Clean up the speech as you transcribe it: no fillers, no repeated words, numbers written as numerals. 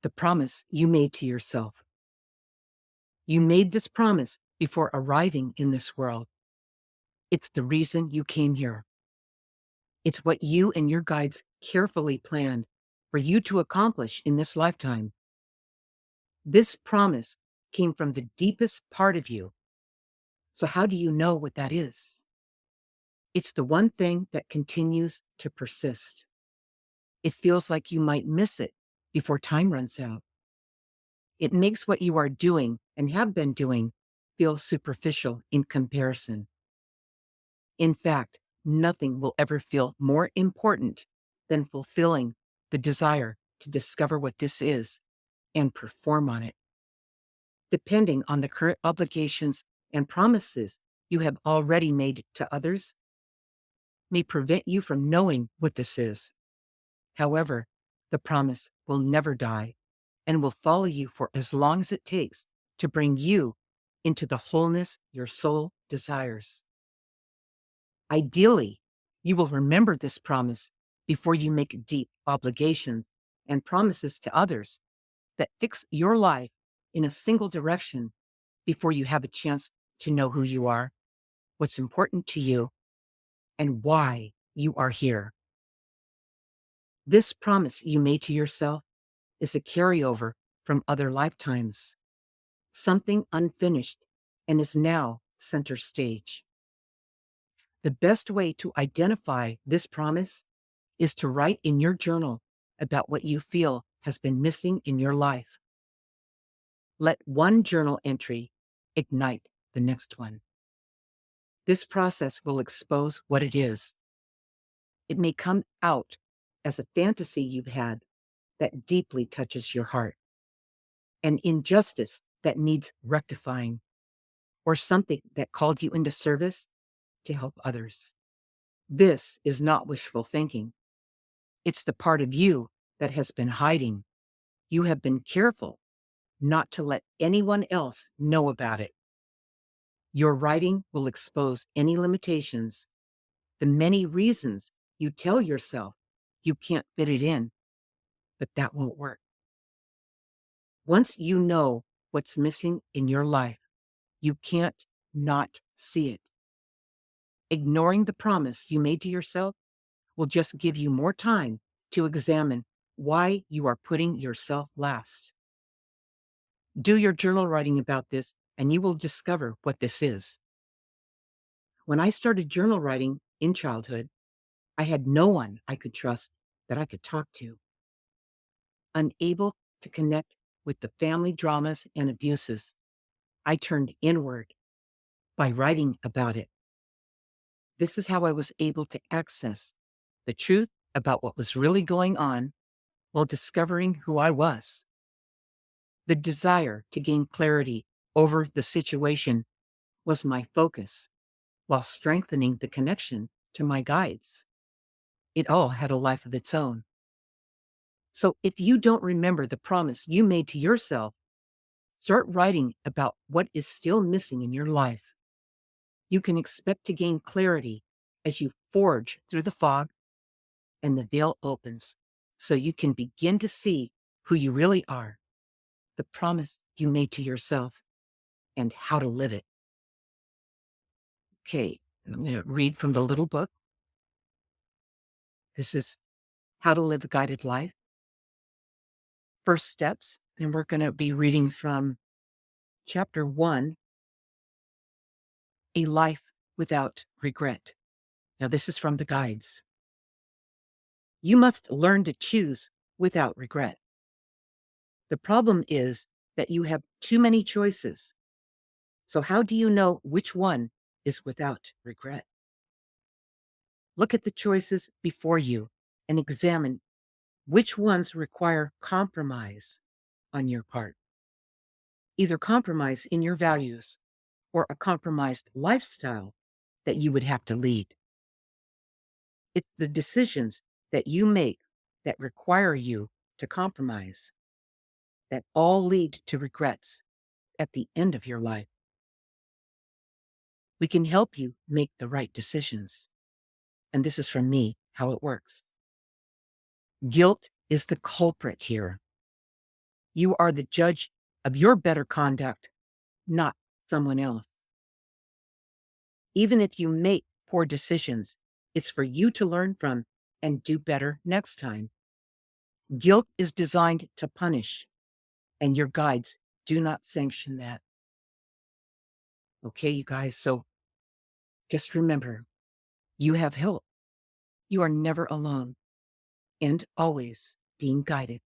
the promise you made to yourself. You made this promise before arriving in this world. It's the reason you came here. It's what you and your guides carefully planned for you to accomplish in this lifetime. This promise came from the deepest part of you. So how do you know what that is? It's the one thing that continues to persist. It feels like you might miss it before time runs out. It makes what you are doing and have been doing feel superficial in comparison. In fact, nothing will ever feel more important than fulfilling the desire to discover what this is and perform on it. Depending on the current obligations and promises you have already made to others, may prevent you from knowing what this is. However, the promise will never die and will follow you for as long as it takes to bring you into the wholeness your soul desires. Ideally, you will remember this promise before you make deep obligations and promises to others that fix your life in a single direction before you have a chance to know who you are, what's important to you, and why you are here. This promise you made to yourself is a carryover from other lifetimes, something unfinished and is now center stage. The best way to identify this promise is to write in your journal about what you feel has been missing in your life. Let one journal entry ignite the next one. This process will expose what it is. It may come out as a fantasy you've had that deeply touches your heart, an injustice that needs rectifying, or something that called you into service to help others. This is not wishful thinking. It's the part of you that has been hiding. You have been careful not to let anyone else know about it. Your writing will expose any limitations, the many reasons you tell yourself you can't fit it in, but that won't work. Once you know what's missing in your life, you can't not see it. Ignoring the promise you made to yourself will just give you more time to examine why you are putting yourself last. Do your journal writing about this, and you will discover what this is. When I started journal writing in childhood, I had no one I could trust that I could talk to. Unable to connect with the family dramas and abuses, I turned inward by writing about it. This is how I was able to access the truth about what was really going on while discovering who I was. The desire to gain clarity over the situation was my focus while strengthening the connection to my guides. It all had a life of its own. So if you don't remember the promise you made to yourself, start writing about what is still missing in your life. You can expect to gain clarity as you forge through the fog and the veil opens so you can begin to see who you really are, the promise you made to yourself, and how to live it. Okay, I'm going to read from the little book. This is How to Live a Guided Life. First steps, and we're going to be reading from chapter 1, A Life Without Regret. Now, this is from the guides. You must learn to choose without regret. The problem is that you have too many choices. So how do you know which one is without regret? Look at the choices before you and examine which ones require compromise on your part. Either compromise in your values or a compromised lifestyle that you would have to lead. It's the decisions that you make that require you to compromise that all lead to regrets at the end of your life. We can help you make the right decisions. And this is from me, how it works. Guilt is the culprit here. You are the judge of your better conduct, not someone else. Even if you make poor decisions, it's for you to learn from and do better next time. Guilt is designed to punish, and your guides do not sanction that. Okay, you guys, so just remember, you have help. You are never alone and always being guided.